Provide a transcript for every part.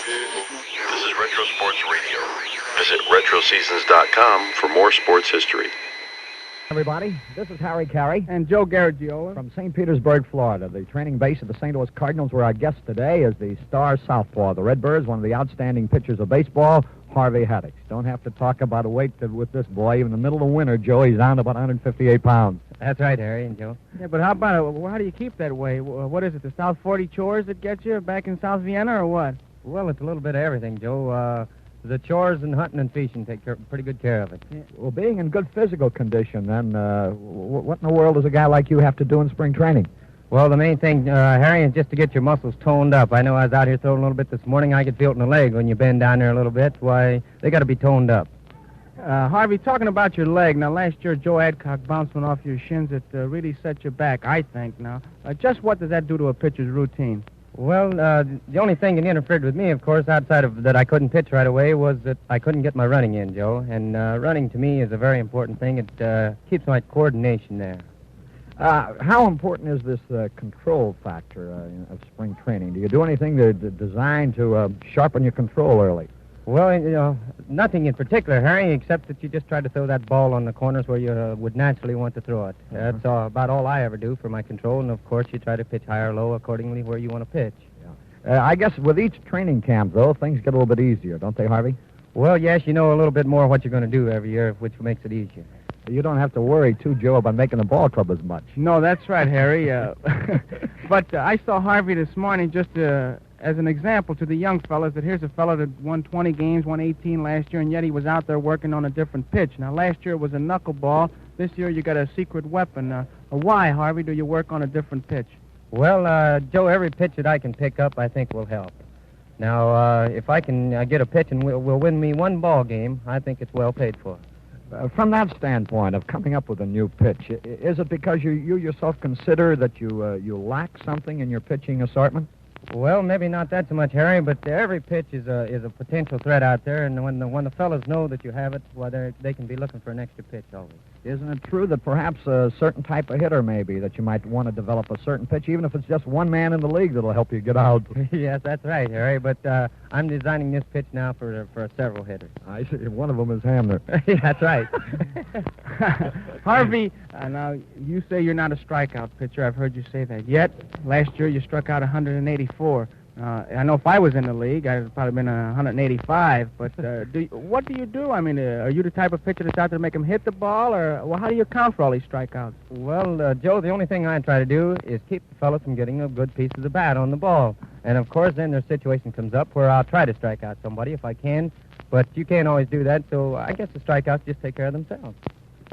This is Retro Sports Radio. Visit RetroSeasons.com for more sports history. Everybody, this is Harry Carey and Joe Garagiola from St. Petersburg, Florida, the training base of the St. Louis Cardinals, where our guest today is the star southpaw of the Redbirds, one of the outstanding pitchers of baseball, Harvey Haddix. Don't have to talk about a weight with this boy. Even in the middle of winter, Joe, he's down to about 158 pounds. That's right, Harry and Joe. Yeah, but how do you keep that way? What is it, the South 40 chores that get you back in South Vienna, or what? Well, it's a little bit of everything, Joe. The chores and hunting and fishing take pretty good care of it. Yeah. Well, being in good physical condition, then, what in the world does a guy like you have to do in spring training? Well, the main thing, Harry, is just to get your muscles toned up. I know I was out here throwing a little bit this morning. I could feel it in the leg when you bend down there a little bit. Why, they got to be toned up. Harvey, talking about your leg, now, last year Joe Adcock bounced one off your shins that really set you back, I think, now. Just what does that do to a pitcher's routine? Well, the only thing that interfered with me, of course, outside of that I couldn't pitch right away, was that I couldn't get my running in, Joe. And running, to me, is a very important thing. It keeps my coordination there. How important is this control factor of spring training? Do you do anything designed to sharpen your control early? Well, nothing in particular, Harry, except that you just try to throw that ball on the corners where you would naturally want to throw it. That's about all I ever do for my control, and, of course, you try to pitch high or low accordingly where you want to pitch. Yeah. I guess with each training camp, though, things get a little bit easier, don't they, Harvey? Well, yes, you know a little bit more what you're going to do every year, which makes it easier. You don't have to worry, too, Joe, about making the ball club as much. No, that's right, Harry. But I saw Harvey this morning just as an example to the young fellas that here's a fellow that won 20 games, won 18 last year, and yet he was out there working on a different pitch. Now, last year it was a knuckleball. This year you got a secret weapon. Why, Harvey, do you work on a different pitch? Well, Joe, every pitch that I can pick up, I think will help. Now, if I can get a pitch and will win me one ball game, I think it's well paid for. From that standpoint of coming up with a new pitch, is it because you yourself consider that you lack something in your pitching assortment? Well, maybe not that so much, Harry, but every pitch is a potential threat out there, and when the fellas know that you have it, well, they can be looking for an extra pitch always. Isn't it true that perhaps a certain type of hitter, maybe, that you might want to develop a certain pitch, even if it's just one man in the league that'll help you get out? Yes, that's right, Harry, but I'm designing this pitch now for several hitters. I see. One of them is Hamner. That's right. Harvey, now, you say you're not a strikeout pitcher. I've heard you say that. Yet, last year you struck out 184. I know if I was in the league, I'd probably been 185. But what do you do? I mean, are you the type of pitcher that's out there to make them hit the ball, or how do you account for all these strikeouts? Well, Joe, the only thing I try to do is keep the fellas from getting a good piece of the bat on the ball. And, of course, then their situation comes up where I'll try to strike out somebody if I can. But you can't always do that, so I guess the strikeouts just take care of themselves.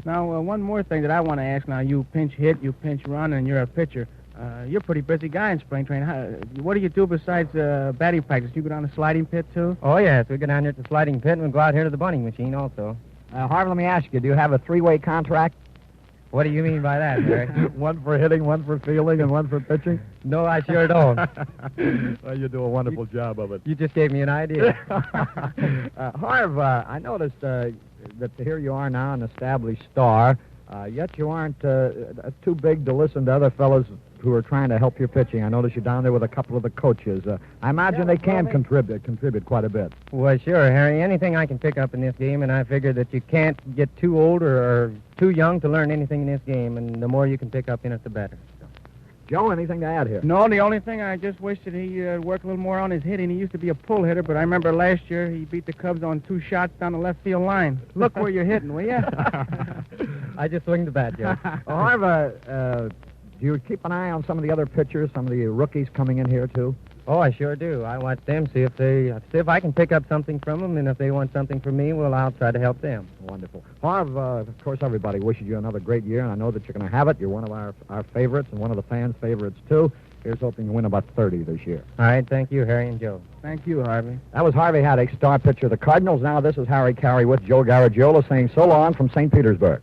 Now, one more thing that I want to ask. Now, you pinch hit, you pinch run, and you're a pitcher. You're a pretty busy guy in spring training. What do you do besides batting practice? You go down the sliding pit, too? Oh, yes. We go down here to the sliding pit, and we go out here to the bunting machine also. Harvey, let me ask you, do you have a three-way contract? What do you mean by that, Harry? One for hitting, one for fielding, and one for pitching? No, I sure don't. Well, you do a wonderful job of it. You just gave me an idea. Harv, I noticed that here you are now, an established star, yet you aren't too big to listen to other fellows who are trying to help your pitching. I noticed you're down there with a couple of the coaches. I imagine they can contribute quite a bit. Well, sure, Harry. Anything I can pick up in this game, and I figure that you can't get too old or too young to learn anything in this game, and the more you can pick up in it, the better. Joe, anything to add here? No, the only thing I just wish that he worked a little more on his hitting. He used to be a pull hitter, but I remember last year he beat the Cubs on 2 shots down the left field line. Look where you're hitting, will you? I just swing the bat, Joe. Harv, do you keep an eye on some of the other pitchers, some of the rookies coming in here, too? Oh, I sure do. I watch them, see if I can pick up something from them, and if they want something from me, well, I'll try to help them. Wonderful. Harv, of course, everybody wishes you another great year, and I know that you're going to have it. You're one of our favorites and one of the fans' favorites, too. Here's hoping to win about 30 this year. All right, thank you, Harry and Joe. Thank you, Harvey. That was Harvey Haddix, star pitcher of the Cardinals. Now this is Harry Carey with Joe Garagiola saying so long from St. Petersburg.